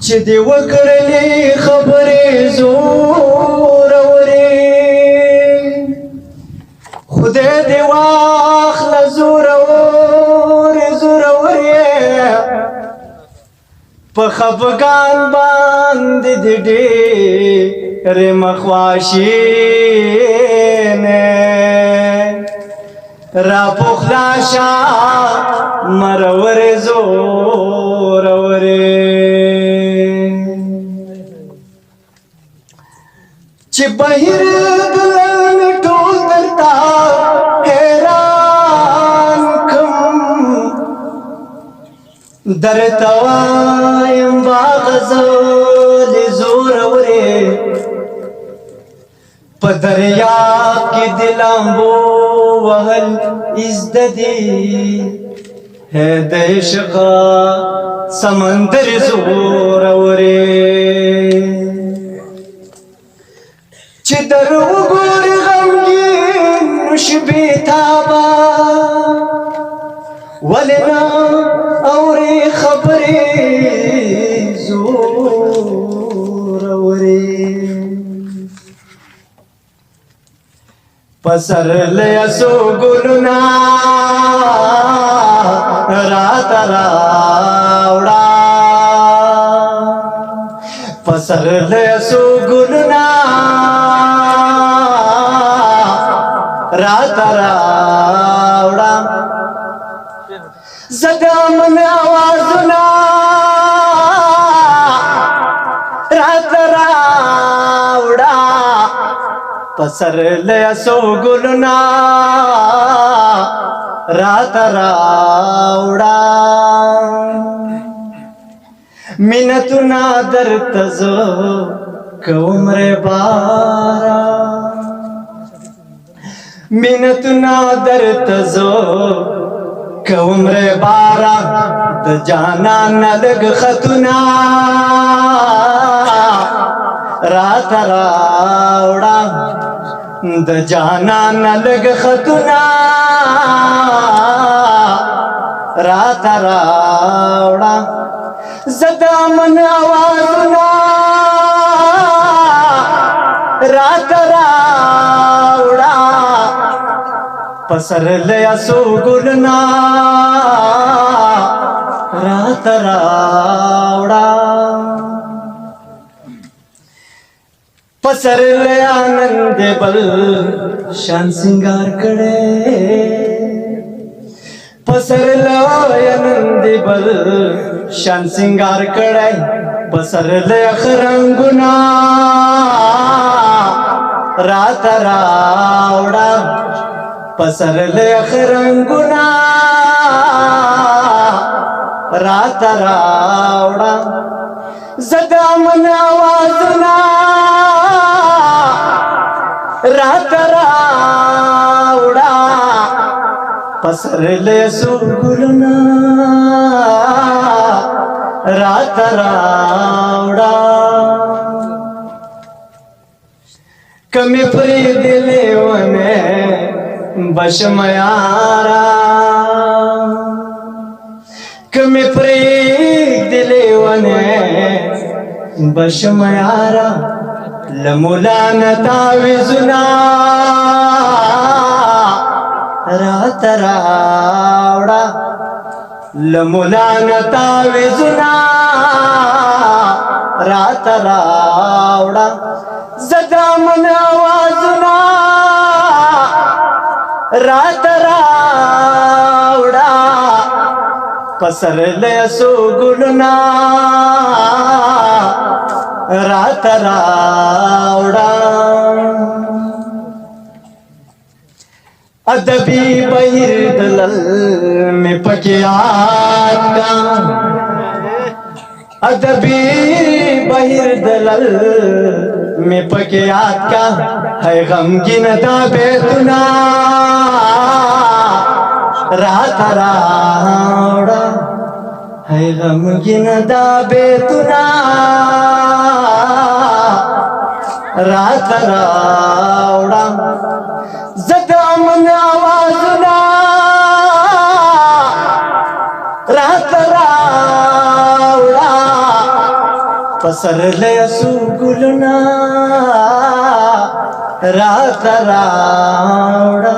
چې دې وکړلې خبرې زورورې خدای دې واخله زورورې زورورې په خفګان باندې دې ډېرې مخواشینې را پخلا شه مرورې زورورې چې بهر دلن ټول درتا حیران کم درتا وایم باغزل زورورې په دریاب کې د لامبو وهل ازده دي ہے د عشق سمندر زورورې چې در وګورې غمګین نشي بېتابه ولې نه اورې خبرې زورورې پسرلیسو ګلونه راته راوړه پسرلیسو ګلونه راته راوړه زه د من اوازونه راته راوړه پسرلیسو ګلونه راته راوړه منتونه درته زه کوم بارا منتونه درته زه کوم بارا د جانان لږ خطونه راته راوړه د جانان لږ خطونه راته راوړه زه د من اوازونه راته راوړه پسرلیسو ګلونه راته راوړه پسرلیا نند بل شان سنگار کړي پسرلیا نند بل شان سنگار کړي پسرلیا خرنګنا رات راوړه پسرلیا خرنګنا رات راوړه زدا من आवाजنا रात रावड़ा पसरलेसो गुलना रात रावड़ा कमी परी दिले वने बशमयारा कमी परी दिले वने बशमयारा लमुलाना ताविजुना रात रावड़ा लमुलाना ताविजुना रात रावड़ा जदा मन आवाजुना रात रावड़ा पसरलेसो गुलना रात रावड़ा अदबी बहिर दलल में पकियात का अदबी बहिर दलल में पकियात का है गमगीन दाबेतुना रात रावड़ा है गमगीन दाबेतुना रात रावड़ा जदा मन आवाजना रात रावड़ा पसरलय सुगुलना रात रावडा.